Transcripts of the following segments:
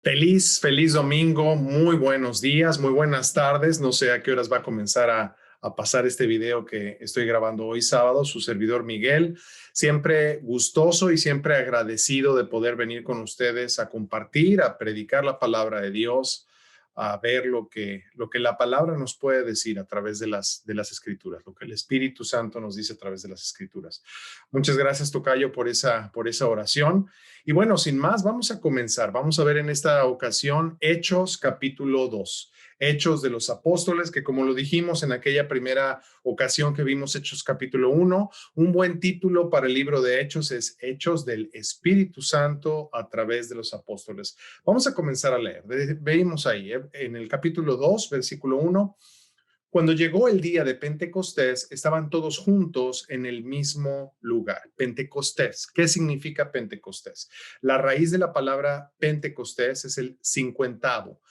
Feliz domingo, muy buenos días, muy buenas tardes. No sé a qué horas va a comenzar a pasar este video que estoy grabando hoy sábado. Su servidor Miguel, siempre gustoso y siempre agradecido de poder venir con ustedes a compartir, a predicar la palabra de Dios, a ver lo que la palabra nos puede decir a través de las escrituras, lo que el Espíritu Santo nos dice a través de las escrituras. Muchas gracias, Tocayo, por esa oración. Y bueno, sin más, vamos a comenzar. Vamos a ver en esta ocasión Hechos capítulo 2. Hechos de los Apóstoles, que como lo dijimos en aquella primera ocasión que vimos Hechos capítulo 1, un buen título para el libro de Hechos es Hechos del Espíritu Santo a través de los apóstoles. Vamos a comenzar a leer. Veimos ahí en el capítulo 2, versículo 1. Cuando llegó el día de Pentecostés, estaban todos juntos en el mismo lugar. Pentecostés. ¿Qué significa Pentecostés? La raíz de la palabra Pentecostés es el cincuentavo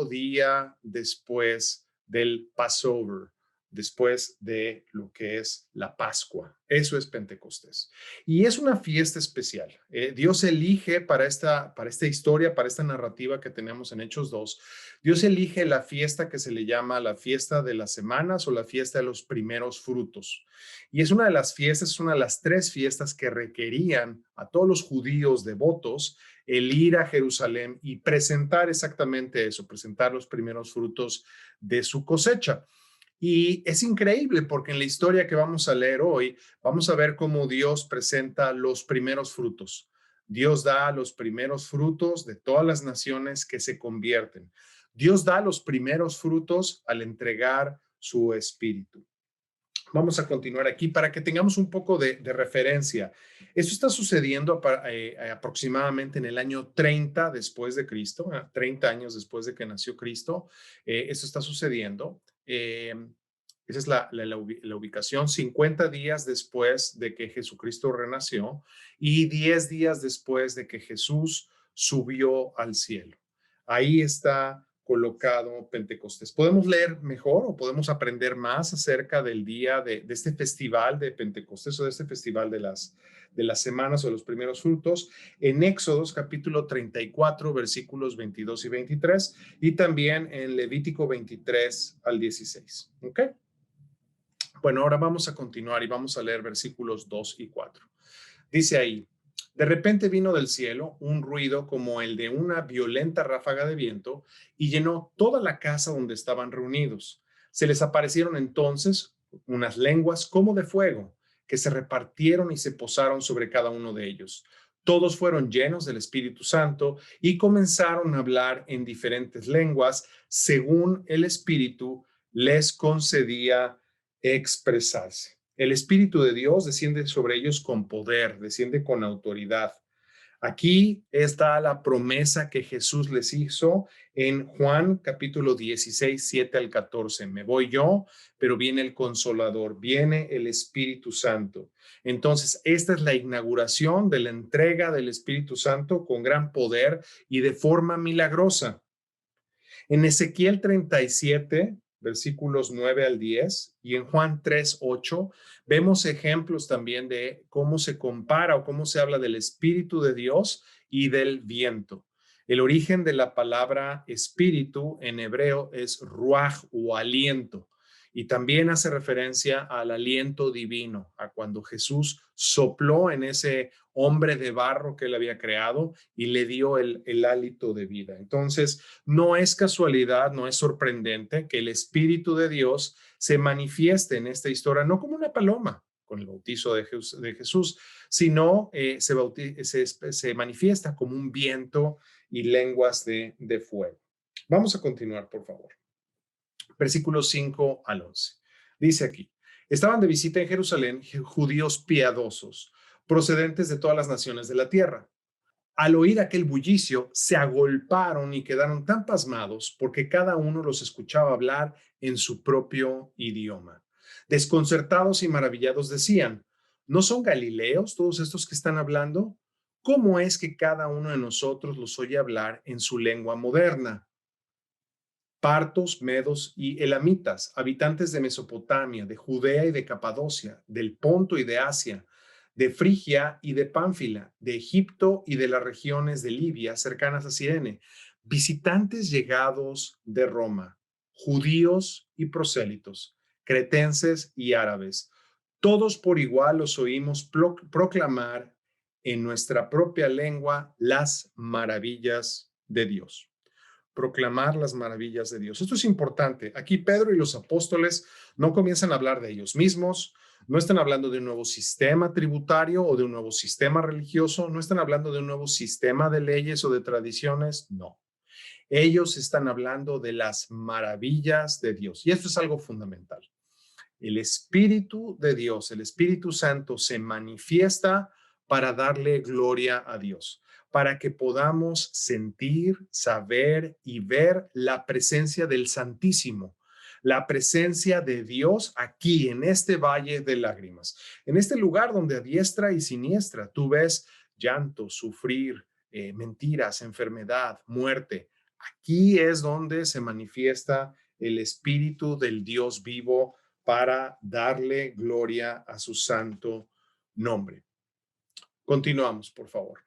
día después del Passover, después de lo que es la Pascua. Eso es Pentecostés. Y es una fiesta especial. Dios elige para esta historia, para esta narrativa que tenemos en Hechos 2, Dios elige la fiesta que se le llama la fiesta de las semanas o la fiesta de los primeros frutos. Y es una de las fiestas, es una de las tres fiestas que requerían a todos los judíos devotos el ir a Jerusalén y presentar exactamente eso, presentar los primeros frutos de su cosecha. Y es increíble porque en la historia que vamos a leer hoy, vamos a ver cómo Dios presenta los primeros frutos. Dios da los primeros frutos de todas las naciones que se convierten. Dios da los primeros frutos al entregar su espíritu. Vamos a continuar aquí para que tengamos un poco de referencia. Esto está sucediendo aproximadamente en el año 30 después de Cristo, 30 años después de que nació Cristo. Esto está sucediendo. Esa es la ubicación, 50 días después de que Jesucristo renació y 10 días después de que Jesús subió al cielo. Ahí está colocado Pentecostés. Podemos leer mejor o podemos aprender más acerca del día de este festival de Pentecostés o de este festival de las semanas o de los primeros frutos en Éxodos capítulo 34 versículos 22 y 23 y también en Levítico 23 al 16. ¿Ok? Bueno, ahora vamos a continuar y vamos a leer versículos 2 y 4. Dice ahí, de repente vino del cielo un ruido como el de una violenta ráfaga de viento y llenó toda la casa donde estaban reunidos. Se les aparecieron entonces unas lenguas como de fuego que se repartieron y se posaron sobre cada uno de ellos. Todos fueron llenos del Espíritu Santo y comenzaron a hablar en diferentes lenguas según el Espíritu les concedía expresarse. El Espíritu de Dios desciende sobre ellos con poder, desciende con autoridad. Aquí está la promesa que Jesús les hizo en Juan capítulo 16, 7 al 14. Me voy yo, pero viene el Consolador, viene el Espíritu Santo. Entonces, esta es la inauguración de la entrega del Espíritu Santo con gran poder y de forma milagrosa. En Ezequiel 37, versículos 9 al 10, y en Juan 3, 8, vemos ejemplos también de cómo se compara o cómo se habla del Espíritu de Dios y del viento. El origen de la palabra espíritu en hebreo es ruaj o aliento. Y también hace referencia al aliento divino, a cuando Jesús sopló en ese hombre de barro que él había creado y le dio el hálito de vida. Entonces, no es casualidad, no es sorprendente que el Espíritu de Dios se manifieste en esta historia, no como una paloma con el bautizo de Jesús, sino se manifiesta como un viento y lenguas de fuego. Vamos a continuar, por favor. Versículos 5 al 11. Dice aquí, estaban de visita en Jerusalén judíos piadosos, procedentes de todas las naciones de la tierra. Al oír aquel bullicio, se agolparon y quedaron tan pasmados porque cada uno los escuchaba hablar en su propio idioma. Desconcertados y maravillados decían, ¿no son galileos todos estos que están hablando? ¿Cómo es que cada uno de nosotros los oye hablar en su lengua moderna? Partos, medos y elamitas, habitantes de Mesopotamia, de Judea y de Capadocia, del Ponto y de Asia, de Frigia y de Pánfila, de Egipto y de las regiones de Libia cercanas a Cirene, visitantes llegados de Roma, judíos y prosélitos, cretenses y árabes. Todos por igual os oímos proclamar en nuestra propia lengua las maravillas de Dios. Proclamar las maravillas de Dios. Esto es importante. Aquí Pedro y los apóstoles no comienzan a hablar de ellos mismos, no están hablando de un nuevo sistema tributario o de un nuevo sistema religioso, no están hablando de un nuevo sistema de leyes o de tradiciones, no. Ellos están hablando de las maravillas de Dios. Y esto es algo fundamental. El Espíritu de Dios, el Espíritu Santo, se manifiesta para darle gloria a Dios, para que podamos sentir, saber y ver la presencia del Santísimo, la presencia de Dios aquí en este valle de lágrimas, en este lugar donde a diestra y siniestra tú ves llanto, sufrir, mentiras, enfermedad, muerte. Aquí es donde se manifiesta el Espíritu del Dios vivo para darle gloria a su santo nombre. Continuamos, por favor.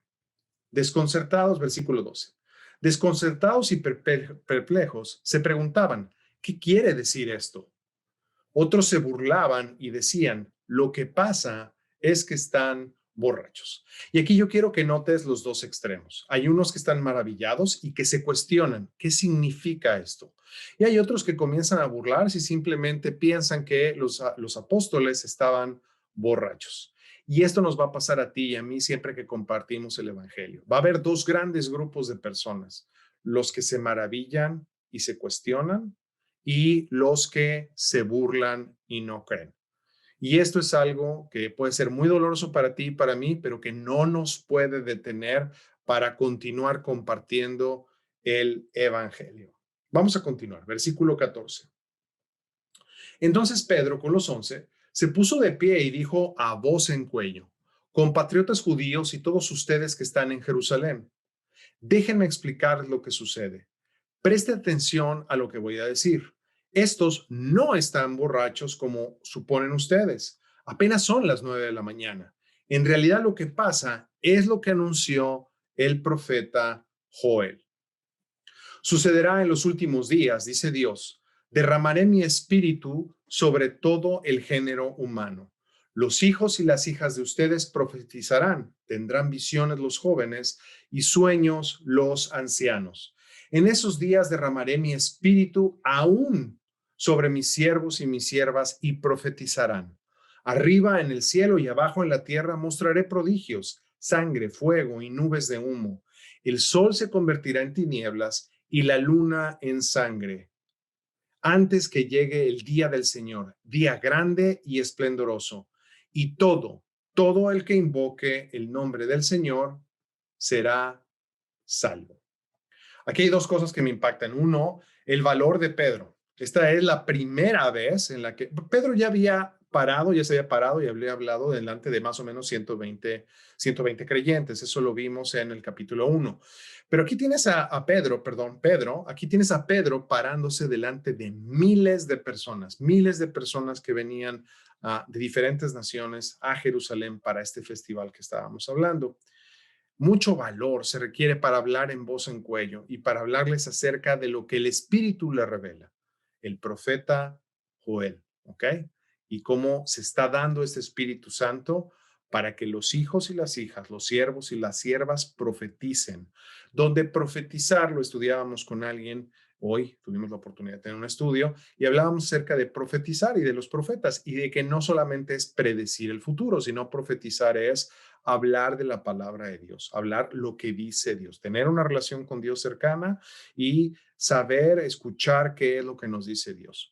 Desconcertados, versículo 12. Desconcertados y perplejos, se preguntaban, ¿qué quiere decir esto? Otros se burlaban y decían, lo que pasa es que están borrachos. Y aquí yo quiero que notes los dos extremos. Hay unos que están maravillados y que se cuestionan, ¿qué significa esto? Y hay otros que comienzan a burlarse y simplemente piensan que los apóstoles estaban borrachos. Y esto nos va a pasar a ti y a mí siempre que compartimos el Evangelio. Va a haber dos grandes grupos de personas, los que se maravillan y se cuestionan y los que se burlan y no creen. Y esto es algo que puede ser muy doloroso para ti y para mí, pero que no nos puede detener para continuar compartiendo el Evangelio. Vamos a continuar, versículo 14. Entonces Pedro, con los 11, se puso de pie y dijo a voz en cuello, compatriotas judíos y todos ustedes que están en Jerusalén, déjenme explicar lo que sucede. Preste atención a lo que voy a decir. Estos no están borrachos como suponen ustedes. Apenas son las 9 de la mañana. En realidad lo que pasa es lo que anunció el profeta Joel. Sucederá en los últimos días, dice Dios, derramaré mi espíritu sobre todo el género humano. Los hijos y las hijas de ustedes profetizarán, tendrán visiones los jóvenes y sueños los ancianos. En esos días derramaré mi espíritu aún sobre mis siervos y mis siervas y profetizarán. Arriba en el cielo y abajo en la tierra mostraré prodigios, sangre, fuego y nubes de humo. El sol se convertirá en tinieblas y la luna en sangre, antes que llegue el día del Señor, día grande y esplendoroso. Y todo el que invoque el nombre del Señor será salvo. Aquí hay dos cosas que me impactan. Uno, el valor de Pedro. Esta es la primera vez en la que Pedro ya se había parado y había hablado delante de más o menos 120 creyentes. Eso lo vimos en el capítulo 1. Pero aquí tienes a Pedro, aquí tienes a Pedro parándose delante de miles de personas que venían de diferentes naciones a Jerusalén para este festival que estábamos hablando. Mucho valor se requiere para hablar en voz en cuello y para hablarles acerca de lo que el Espíritu le revela, el profeta Joel, ¿ok? Y cómo se está dando este Espíritu Santo para que los hijos y las hijas, los siervos y las siervas profeticen. Donde profetizar, lo estudiábamos con alguien, hoy tuvimos la oportunidad de tener un estudio y hablábamos acerca de profetizar y de los profetas y de que no solamente es predecir el futuro, sino profetizar es hablar de la palabra de Dios, hablar lo que dice Dios, tener una relación con Dios cercana y saber escuchar qué es lo que nos dice Dios.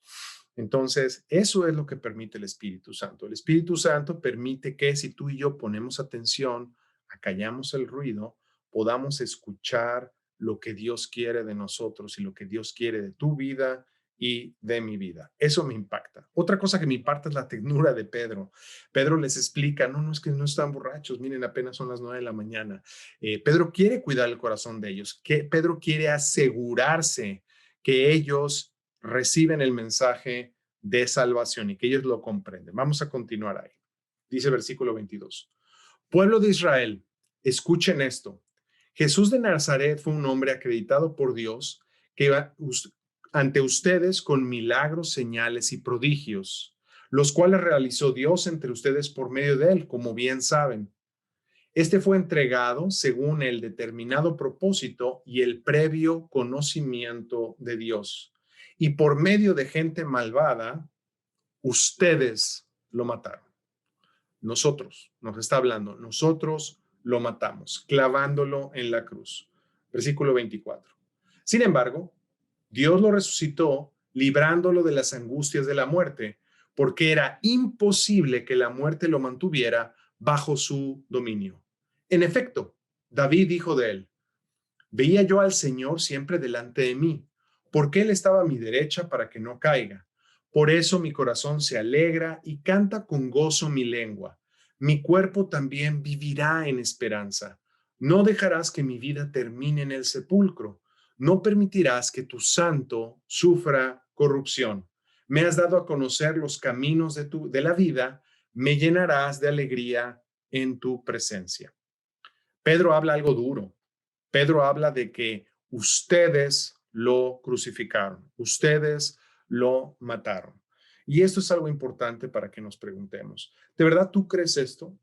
Entonces, eso es lo que permite el Espíritu Santo. El Espíritu Santo permite que si tú y yo ponemos atención, acallamos el ruido, podamos escuchar lo que Dios quiere de nosotros y lo que Dios quiere de tu vida y de mi vida. Eso me impacta. Otra cosa que me impacta es la ternura de Pedro. Pedro les explica, no, es que no están borrachos, miren, apenas son las 9 de la mañana. Pedro quiere cuidar el corazón de ellos, que Pedro quiere asegurarse que ellos reciben el mensaje de salvación y que ellos lo comprenden. Vamos a continuar ahí. Dice versículo 22. Pueblo de Israel, escuchen esto. Jesús de Nazaret fue un hombre acreditado por Dios que iba ante ustedes con milagros, señales y prodigios, los cuales realizó Dios entre ustedes por medio de él, como bien saben. Este fue entregado según el determinado propósito y el previo conocimiento de Dios. Y por medio de gente malvada, ustedes lo mataron. Nosotros, nos está hablando, nosotros lo matamos, clavándolo en la cruz. Versículo 24. Sin embargo, Dios lo resucitó, librándolo de las angustias de la muerte, porque era imposible que la muerte lo mantuviera bajo su dominio. En efecto, David dijo de él, veía yo al Señor siempre delante de mí, porque Él estaba a mi derecha para que no caiga. Por eso mi corazón se alegra y canta con gozo mi lengua. Mi cuerpo también vivirá en esperanza. No dejarás que mi vida termine en el sepulcro. No permitirás que tu santo sufra corrupción. Me has dado a conocer los caminos de la vida. Me llenarás de alegría en tu presencia. Pedro habla algo duro. Pedro habla de que ustedes lo crucificaron, ustedes lo mataron. Y esto es algo importante para que nos preguntemos, ¿de verdad tú crees esto?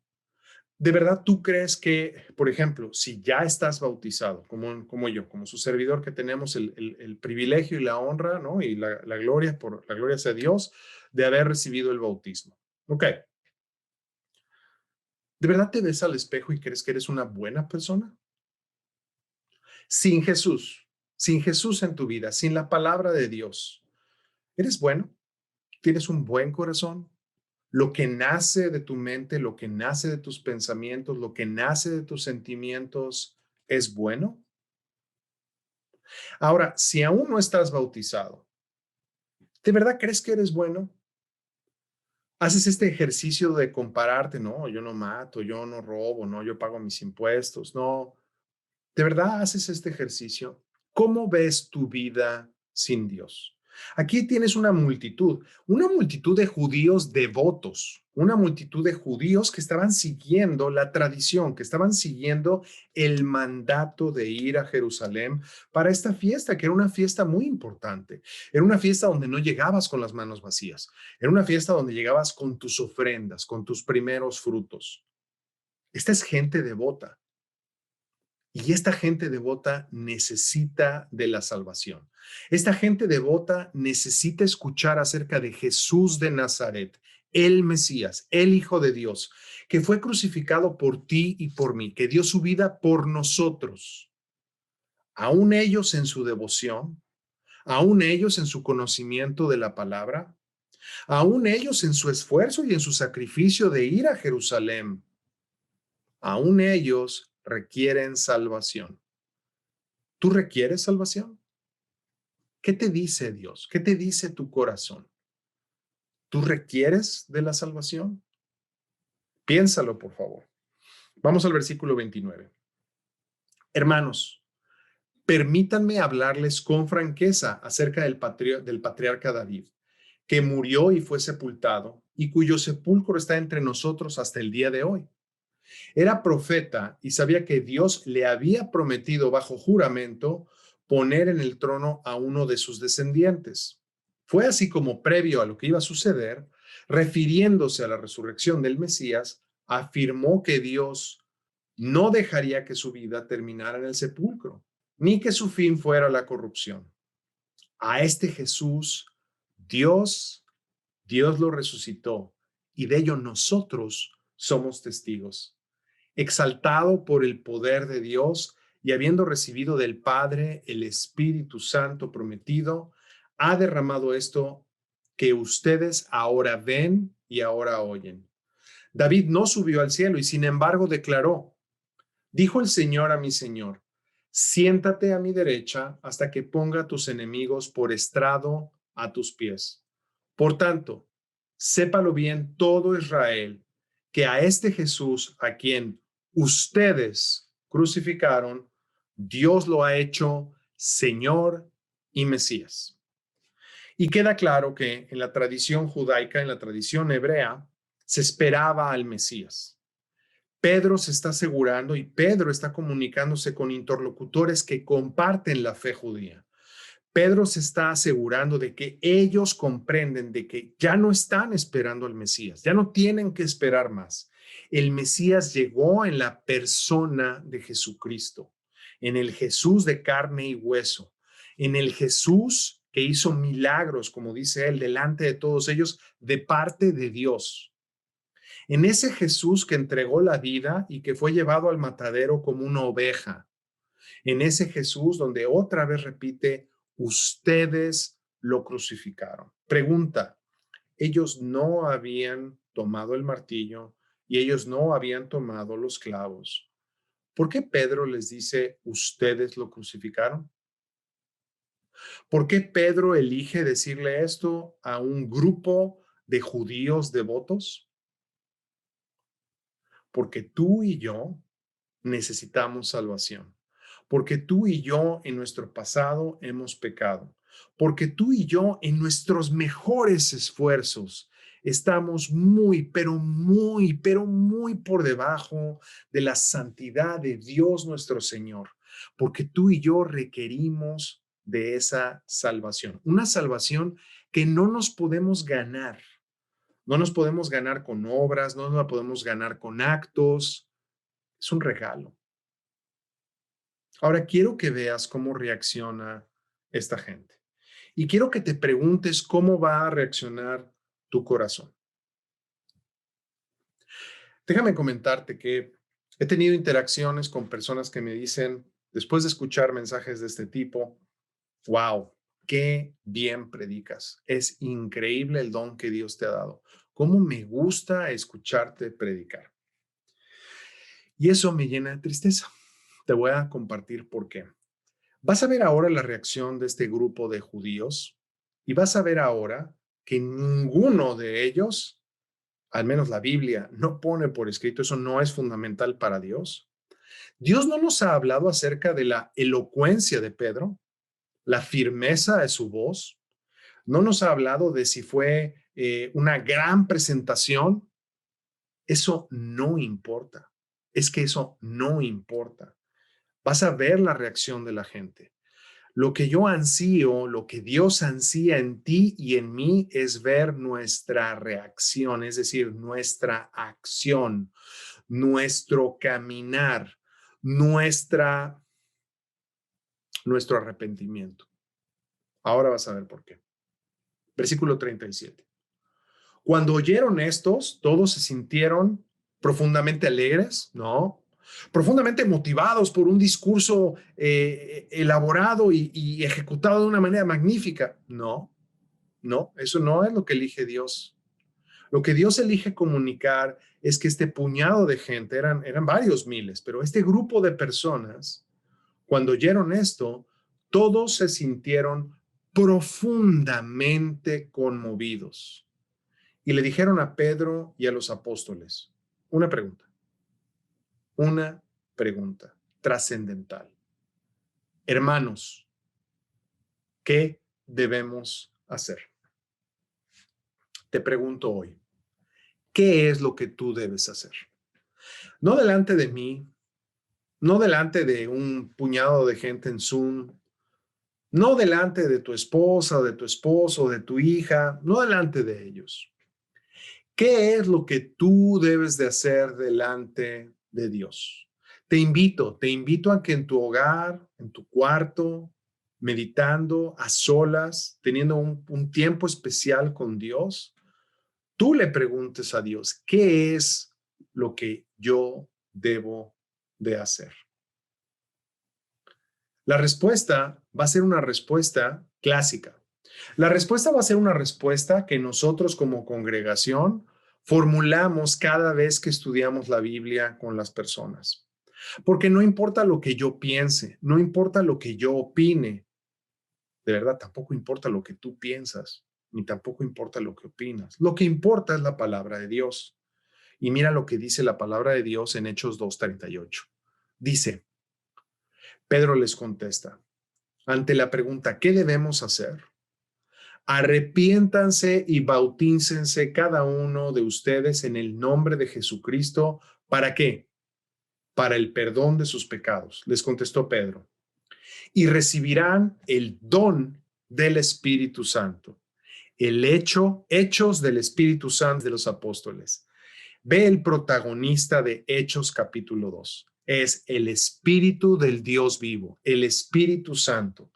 ¿De verdad tú crees que, por ejemplo, si ya estás bautizado, como yo, como su servidor, que tenemos el privilegio y la honra, ¿no? Y la gloria, por la gloria sea Dios, de haber recibido el bautismo? Ok. ¿De verdad te ves al espejo y crees que eres una buena persona? Sin Jesús en tu vida, sin la palabra de Dios, ¿eres bueno? ¿Tienes un buen corazón? Lo que nace de tu mente, lo que nace de tus pensamientos, lo que nace de tus sentimientos, ¿es bueno? Ahora, si aún no estás bautizado, ¿de verdad crees que eres bueno? Haces este ejercicio de compararte, no, yo no mato, yo no robo, no, yo pago mis impuestos, no. ¿De verdad haces este ejercicio? ¿Cómo ves tu vida sin Dios? Aquí tienes una multitud de judíos devotos, una multitud de judíos que estaban siguiendo la tradición, que estaban siguiendo el mandato de ir a Jerusalén para esta fiesta, que era una fiesta muy importante. Era una fiesta donde no llegabas con las manos vacías, era una fiesta donde llegabas con tus ofrendas, con tus primeros frutos. Esta es gente devota. Y esta gente devota necesita de la salvación. Esta gente devota necesita escuchar acerca de Jesús de Nazaret, el Mesías, el Hijo de Dios, que fue crucificado por ti y por mí, que dio su vida por nosotros. Aún ellos en su devoción, aún ellos en su conocimiento de la palabra, aún ellos en su esfuerzo y en su sacrificio de ir a Jerusalén, aún ellos requieren salvación. ¿Tú requieres salvación? ¿Qué te dice Dios? ¿Qué te dice tu corazón? ¿Tú requieres de la salvación? Piénsalo, por favor. Vamos al versículo 29. Hermanos, permítanme hablarles con franqueza acerca del patriarca David, que murió y fue sepultado y cuyo sepulcro está entre nosotros hasta el día de hoy. Era profeta y sabía que Dios le había prometido bajo juramento poner en el trono a uno de sus descendientes. Fue así como previo a lo que iba a suceder, refiriéndose a la resurrección del Mesías, afirmó que Dios no dejaría que su vida terminara en el sepulcro, ni que su fin fuera la corrupción. A este Jesús, Dios, Dios lo resucitó y de ello nosotros somos testigos. Exaltado por el poder de Dios y habiendo recibido del Padre el Espíritu Santo prometido, ha derramado esto que ustedes ahora ven y ahora oyen. David no subió al cielo y sin embargo declaró, dijo el Señor a mi Señor, siéntate a mi derecha hasta que ponga a tus enemigos por estrado a tus pies. Por tanto, sépalo bien todo Israel, que a este Jesús, a quien ustedes crucificaron, Dios lo ha hecho Señor y Mesías. Y queda claro que en la tradición judaica, en la tradición hebrea, se esperaba al Mesías. Pedro se está asegurando y Pedro está comunicándose con interlocutores que comparten la fe judía. Pedro se está asegurando de que ellos comprenden de que ya no están esperando al Mesías, ya no tienen que esperar más. El Mesías llegó en la persona de Jesucristo, en el Jesús de carne y hueso, en el Jesús que hizo milagros, como dice él, delante de todos ellos, de parte de Dios. En ese Jesús que entregó la vida y que fue llevado al matadero como una oveja, en ese Jesús donde otra vez repite, ustedes lo crucificaron. Pregunta, ellos no habían tomado el martillo y ellos no habían tomado los clavos. ¿Por qué Pedro les dice, ustedes lo crucificaron? ¿Por qué Pedro elige decirle esto a un grupo de judíos devotos? Porque tú y yo necesitamos salvación. Porque tú y yo en nuestro pasado hemos pecado. Porque tú y yo en nuestros mejores esfuerzos estamos muy, pero muy por debajo de la santidad de Dios nuestro Señor. Porque tú y yo requerimos de esa salvación. Una salvación que no nos podemos ganar. No nos podemos ganar con obras, no nos la podemos ganar con actos. Es un regalo. Ahora quiero que veas cómo reacciona esta gente. Y quiero que te preguntes cómo va a reaccionar tu corazón. Déjame comentarte que he tenido interacciones con personas que me dicen, después de escuchar mensajes de este tipo, wow, qué bien predicas. Es increíble el don que Dios te ha dado. Cómo me gusta escucharte predicar. Y eso me llena de tristeza. Te voy a compartir por qué. Vas a ver ahora la reacción de este grupo de judíos y vas a ver ahora que ninguno de ellos, al menos la Biblia, no pone por escrito, eso no es fundamental para Dios. Dios no nos ha hablado acerca de la elocuencia de Pedro, la firmeza de su voz, no nos ha hablado de si fue una gran presentación. Eso no importa. Es que eso no importa. Vas a ver la reacción de la gente. Lo que yo ansío, lo que Dios ansía en ti y en mí es ver nuestra reacción, es decir, nuestra acción, nuestro caminar, nuestro arrepentimiento. Ahora vas a ver por qué. Versículo 37. Cuando oyeron estos, todos se sintieron profundamente alegres, ¿no? Profundamente motivados por un discurso elaborado y ejecutado de una manera magnífica. No, no, eso no es lo que elige Dios. Lo que Dios elige comunicar es que este puñado de gente, eran varios miles, pero este grupo de personas, cuando oyeron esto, todos se sintieron profundamente conmovidos. Y le dijeron a Pedro y a los apóstoles una pregunta trascendental. Hermanos, ¿qué debemos hacer? Te pregunto hoy, ¿qué es lo que tú debes hacer? No delante de mí, no delante de un puñado de gente en Zoom, no delante de tu esposa o de tu esposo o de tu hija, no delante de ellos. ¿Qué es lo que tú debes de hacer delante de Dios? Te invito a que en tu hogar, en tu cuarto, meditando a solas, teniendo un tiempo especial con Dios, tú le preguntes a Dios, ¿qué es lo que yo debo de hacer? La respuesta va a ser una respuesta clásica. La respuesta va a ser una respuesta que nosotros como congregación formulamos cada vez que estudiamos la Biblia con las personas. Porque no importa lo que yo piense, no importa lo que yo opine, de verdad, tampoco importa lo que tú piensas, ni tampoco importa lo que opinas. Lo que importa es la palabra de Dios. Y mira lo que dice la palabra de Dios en Hechos 2:38. Dice, Pedro les contesta, ante la pregunta, ¿qué debemos hacer? Arrepiéntanse y bautícense cada uno de ustedes en el nombre de Jesucristo. ¿Para qué? para el perdón de sus pecados. Les contestó Pedro. Y recibirán el don del Espíritu Santo. Hechos del Espíritu Santo de los apóstoles. Ve el protagonista de Hechos capítulo 2. Es el Espíritu del Dios vivo, el Espíritu Santo.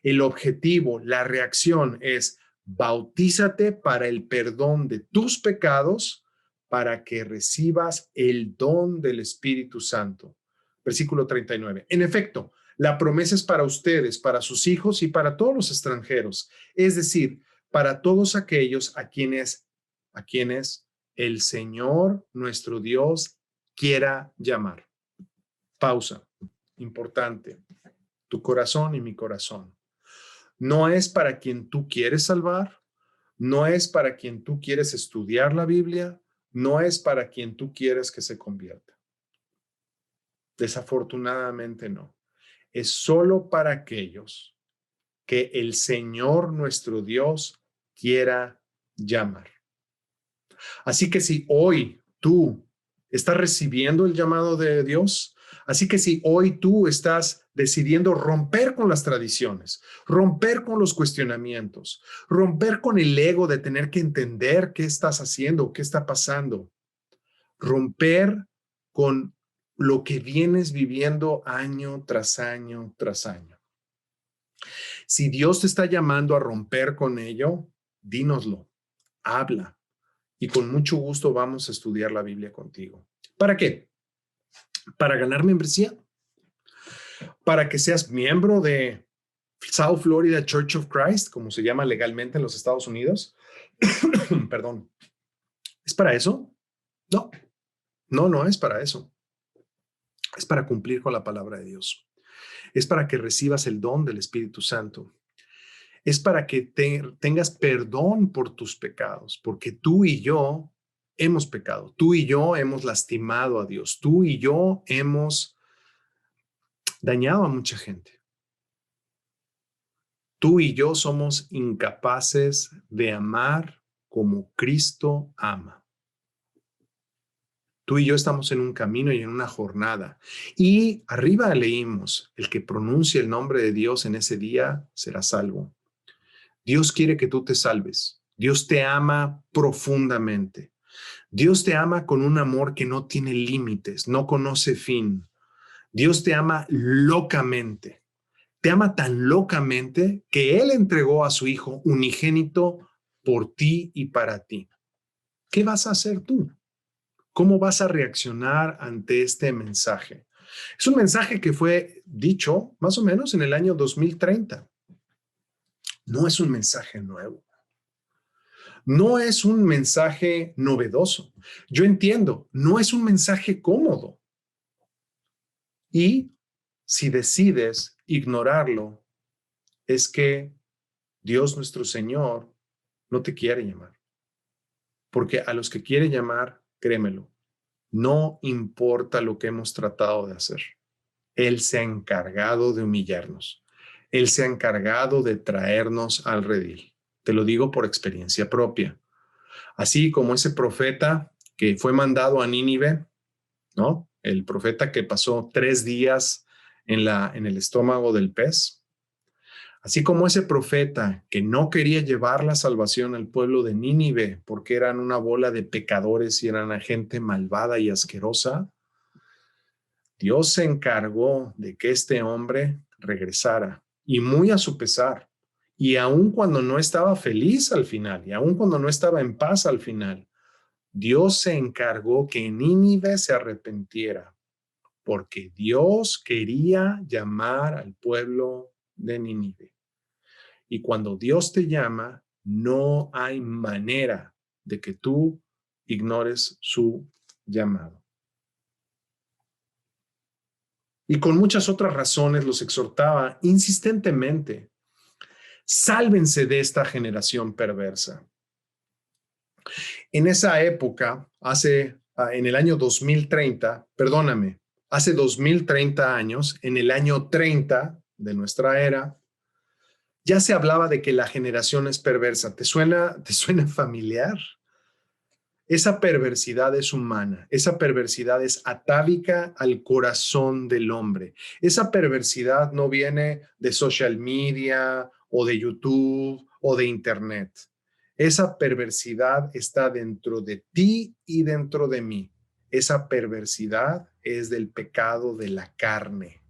El objetivo, la reacción es bautízate para el perdón de tus pecados para que recibas el don del Espíritu Santo. Versículo 39. En efecto, la promesa es para ustedes, para sus hijos y para todos los extranjeros, es decir, para todos aquellos a quienes el Señor, nuestro Dios, quiera llamar. Pausa. Importante. Tu corazón y mi corazón. No es para quien tú quieres salvar, no es para quien tú quieres estudiar la Biblia, no es para quien tú quieres que se convierta. Desafortunadamente no. Es solo para aquellos que el Señor, nuestro Dios, quiera llamar. Así que si hoy tú estás recibiendo el llamado de Dios, así que si hoy tú estás decidiendo romper con las tradiciones, romper con los cuestionamientos, romper con el ego de tener que entender qué estás haciendo, qué está pasando, romper con lo que vienes viviendo año tras año tras año. Si Dios te está llamando a romper con ello, dínoslo, habla. Y con mucho gusto vamos a estudiar la Biblia contigo. ¿Para qué? Para ganar membresía. Para que seas miembro de South Florida Church of Christ, como se llama legalmente en los Estados Unidos. Perdón. ¿Es para eso? No, no es para eso. Es para cumplir con la palabra de Dios. Es para que recibas el don del Espíritu Santo. Es para que tengas perdón por tus pecados, porque tú y yo hemos pecado, tú y yo hemos lastimado a Dios, tú y yo hemos dañado a mucha gente. Tú y yo somos incapaces de amar como Cristo ama. Tú y yo estamos en un camino y en una jornada. Y arriba leímos, el que pronuncie el nombre de Dios en ese día será salvo. Dios quiere que tú te salves. Dios te ama profundamente. Dios te ama con un amor que no tiene límites, no conoce fin. Dios te ama locamente. Te ama tan locamente que Él entregó a su Hijo unigénito por ti y para ti. ¿Qué vas a hacer tú? ¿Cómo vas a reaccionar ante este mensaje? Es un mensaje que fue dicho más o menos en el año 2030. No es un mensaje nuevo. No es un mensaje novedoso. Yo entiendo, no es un mensaje cómodo. Y si decides ignorarlo, es que Dios nuestro Señor no te quiere llamar. Porque a los que quiere llamar, créemelo, no importa lo que hemos tratado de hacer. Él se ha encargado de humillarnos. Él se ha encargado de traernos al redil. Te lo digo por experiencia propia. Así como ese profeta que fue mandado a Nínive, ¿no? El profeta que pasó 3 días en el estómago del pez. Así como ese profeta que no quería llevar la salvación al pueblo de Nínive porque eran una bola de pecadores y eran gente malvada y asquerosa, Dios se encargó de que este hombre regresara y muy a su pesar. Y aun cuando no estaba feliz al final y aun cuando no estaba en paz al final, Dios se encargó que Nínive se arrepintiera porque Dios quería llamar al pueblo de Nínive. Y cuando Dios te llama, no hay manera de que tú ignores su llamado. Y con muchas otras razones los exhortaba insistentemente, sálvense de esta generación perversa. En esa época, en el año 2030, perdóname, hace 2030 años, en el año 30 de nuestra era, ya se hablaba de que la generación es perversa. ¿Te suena familiar? Esa perversidad es humana, esa perversidad es atávica al corazón del hombre. Esa perversidad no viene de social media o de YouTube o de Internet. Esa perversidad está dentro de ti y dentro de mí. Esa perversidad es del pecado de la carne.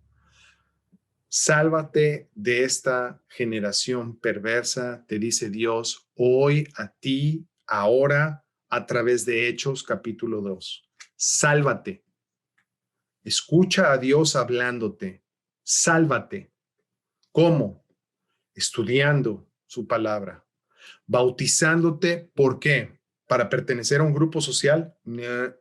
Sálvate de esta generación perversa, te dice Dios, hoy a ti, ahora, a través de Hechos capítulo 2. Sálvate. Escucha a Dios hablándote. Sálvate. ¿Cómo? Estudiando su palabra. Bautizándote, ¿por qué? ¿Para pertenecer a un grupo social? No.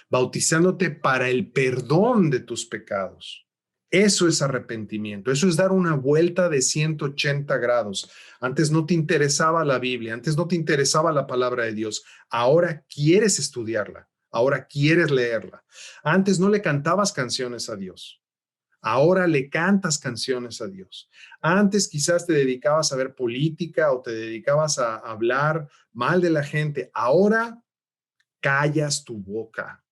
Bautizándote para el perdón de tus pecados. Eso es arrepentimiento, eso es dar una vuelta de 180 grados. Antes no te interesaba la Biblia, antes no te interesaba la palabra de Dios, ahora quieres estudiarla, ahora quieres leerla. Antes no le cantabas canciones a Dios, ahora le cantas canciones a Dios. Antes quizás te dedicabas a ver política o te dedicabas a hablar mal de la gente, ahora callas tu boca.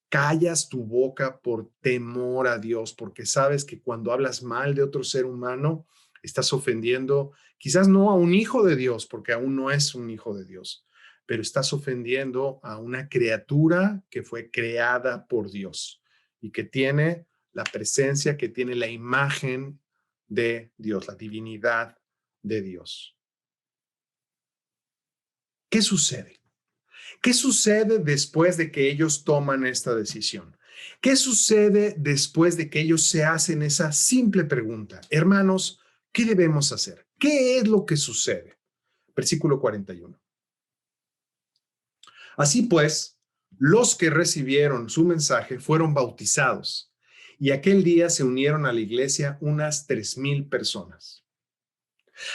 Callas tu boca por temor a Dios, porque sabes que cuando hablas mal de otro ser humano, estás ofendiendo quizás no a un hijo de Dios, porque aún no es un hijo de Dios, pero estás ofendiendo a una criatura que fue creada por Dios y que tiene la presencia, que tiene la imagen de Dios, la divinidad de Dios. ¿Qué sucede? ¿Qué sucede después de que ellos toman esta decisión? ¿Qué sucede después de que ellos se hacen esa simple pregunta? Hermanos, ¿qué debemos hacer? ¿Qué es lo que sucede? Versículo 41. Así pues, los que recibieron su mensaje fueron bautizados y aquel día se unieron a la iglesia unas 3,000 personas.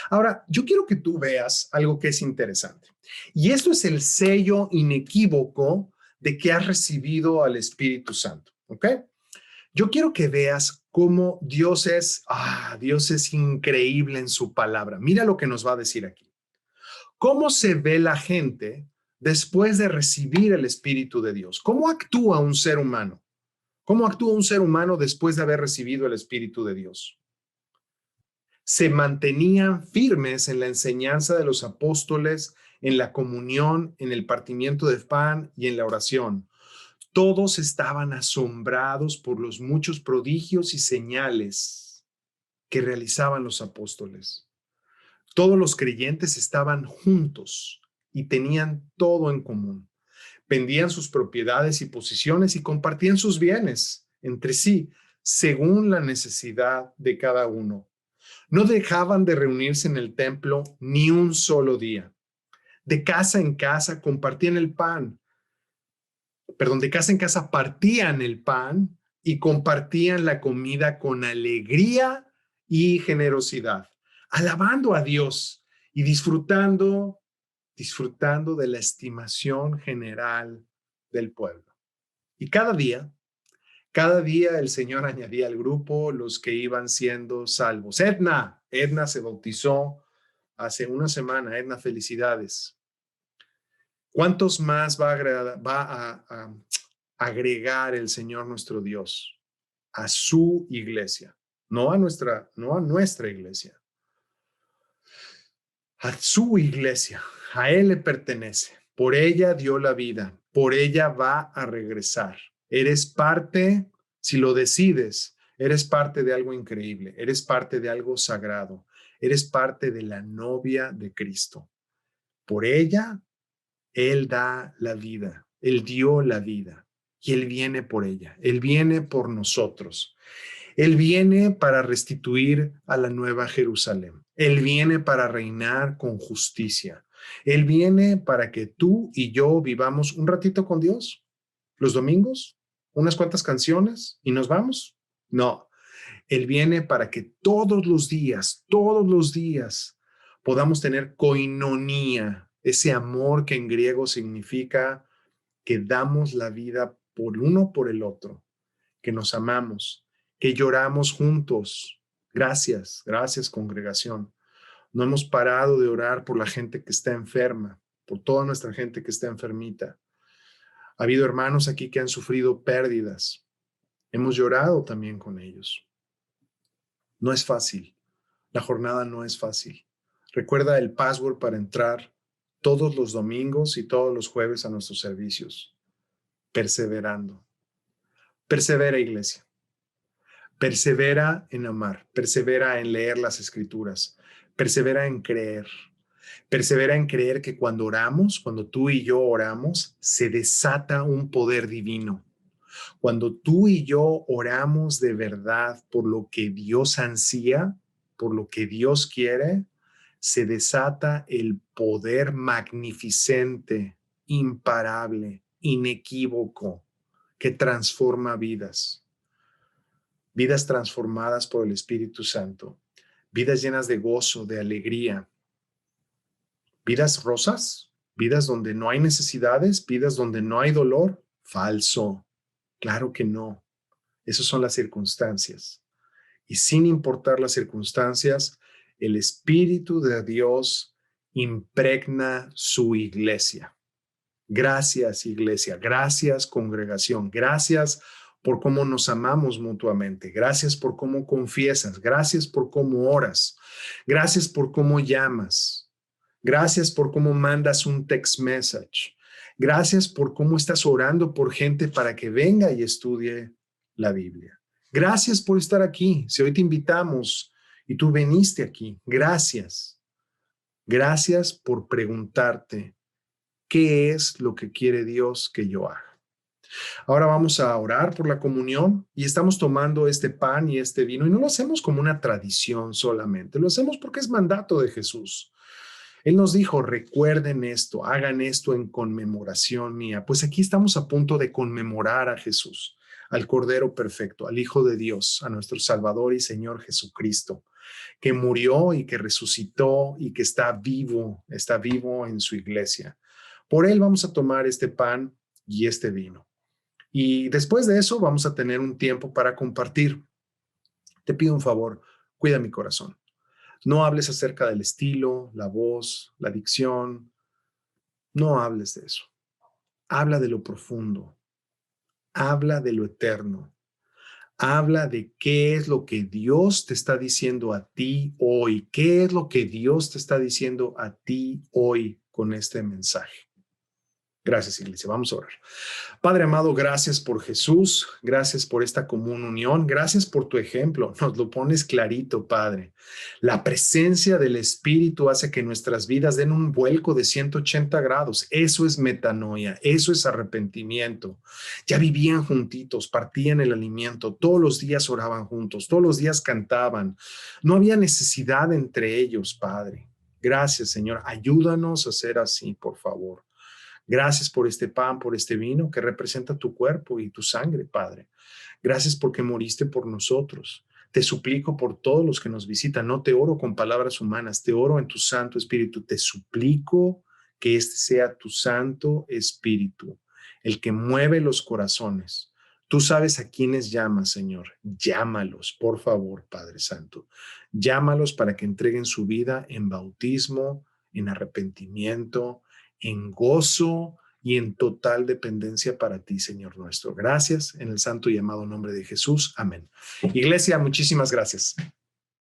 Ahora, yo quiero que tú veas algo que es interesante. Y esto es el sello inequívoco de que has recibido al Espíritu Santo, ¿ok? Yo quiero que veas cómo Dios es increíble en su palabra. Mira lo que nos va a decir aquí. ¿Cómo se ve la gente después de recibir el Espíritu de Dios? ¿Cómo actúa un ser humano? ¿Cómo actúa un ser humano después de haber recibido el Espíritu de Dios? Se mantenían firmes en la enseñanza de los apóstoles, en la comunión, en el partimiento de pan y en la oración. Todos estaban asombrados por los muchos prodigios y señales que realizaban los apóstoles. Todos los creyentes estaban juntos y tenían todo en común. Vendían sus propiedades y posiciones y compartían sus bienes entre sí, según la necesidad de cada uno. No dejaban de reunirse en el templo ni un solo día. De casa en casa compartían el pan. De casa en casa partían el pan y compartían la comida con alegría y generosidad, alabando a Dios y disfrutando de la estimación general del pueblo. Y cada día el Señor añadía al grupo los que iban siendo salvos. Edna se bautizó hace una semana. Edna, felicidades. ¿Cuántos más va a agregar el Señor nuestro Dios a su iglesia? No a nuestra iglesia. A su iglesia. A Él le pertenece. Por ella dio la vida. Por ella va a regresar. Eres parte, si lo decides, eres parte de algo increíble. Eres parte de algo sagrado. Eres parte de la novia de Cristo. Por ella, Él da la vida. Él dio la vida. Y Él viene por ella. Él viene por nosotros. Él viene para restituir a la nueva Jerusalén. Él viene para reinar con justicia. Él viene para que tú y yo vivamos un ratito con Dios. Los domingos, unas cuantas canciones y nos vamos. No, Él viene para que todos los días podamos tener koinonía, ese amor que en griego significa que damos la vida por uno por el otro, que nos amamos, que lloramos juntos. Gracias congregación. No hemos parado de orar por la gente que está enferma, por toda nuestra gente que está enfermita. Ha habido hermanos aquí que han sufrido pérdidas. Hemos llorado también con ellos. No es fácil. La jornada no es fácil. Recuerda el password para entrar todos los domingos y todos los jueves a nuestros servicios. Perseverando. Persevera, iglesia. Persevera en amar. Persevera en leer las escrituras. Persevera en creer. Persevera en creer que cuando oramos, cuando tú y yo oramos, se desata un poder divino. Cuando tú y yo oramos de verdad por lo que Dios ansía, por lo que Dios quiere, se desata el poder magnificente, imparable, inequívoco, que transforma vidas. Vidas transformadas por el Espíritu Santo. Vidas llenas de gozo, de alegría. Vidas rosas, vidas donde no hay necesidades, vidas donde no hay dolor. Falso. Claro que no. Esas son las circunstancias. Y sin importar las circunstancias, el Espíritu de Dios impregna su iglesia. Gracias, iglesia. Gracias, congregación. Gracias por cómo nos amamos mutuamente. Gracias por cómo confiesas. Gracias por cómo oras. Gracias por cómo llamas. Gracias por cómo mandas un text message. Gracias por cómo estás orando por gente para que venga y estudie la Biblia. Gracias por estar aquí. Si hoy te invitamos y tú viniste aquí, gracias. Gracias por preguntarte qué es lo que quiere Dios que yo haga. Ahora vamos a orar por la comunión y estamos tomando este pan y este vino y no lo hacemos como una tradición solamente, lo hacemos porque es mandato de Jesús. Él nos dijo, recuerden esto, hagan esto en conmemoración mía. Pues aquí estamos a punto de conmemorar a Jesús, al Cordero Perfecto, al Hijo de Dios, a nuestro Salvador y Señor Jesucristo, que murió y que resucitó y que está vivo en su iglesia. Por él vamos a tomar este pan y este vino. Y después de eso vamos a tener un tiempo para compartir. Te pido un favor, cuida mi corazón. No hables acerca del estilo, la voz, la dicción. No hables de eso. Habla de lo profundo. Habla de lo eterno. Habla de qué es lo que Dios te está diciendo a ti hoy. ¿Qué es lo que Dios te está diciendo a ti hoy con este mensaje? Gracias, iglesia. Vamos a orar. Padre amado, gracias por Jesús, gracias por esta común unión, gracias por tu ejemplo, nos lo pones clarito, Padre. La presencia del Espíritu hace que nuestras vidas den un vuelco de 180 grados. Eso es metanoia, eso es arrepentimiento. Ya vivían juntitos, partían el alimento, todos los días oraban juntos, todos los días cantaban. No había necesidad entre ellos, Padre. Gracias, Señor. Ayúdanos a ser así, por favor. Gracias por este pan, por este vino que representa tu cuerpo y tu sangre, Padre. Gracias porque moriste por nosotros. Te suplico por todos los que nos visitan. No te oro con palabras humanas, te oro en tu Santo Espíritu. Te suplico que este sea tu Santo Espíritu, el que mueve los corazones. Tú sabes a quiénes llamas, Señor. Llámalos, por favor, Padre Santo. Llámalos para que entreguen su vida en bautismo, en arrepentimiento, en gozo y en total dependencia para ti, Señor nuestro. Gracias en el santo y amado nombre de Jesús. Amén. Iglesia, muchísimas gracias.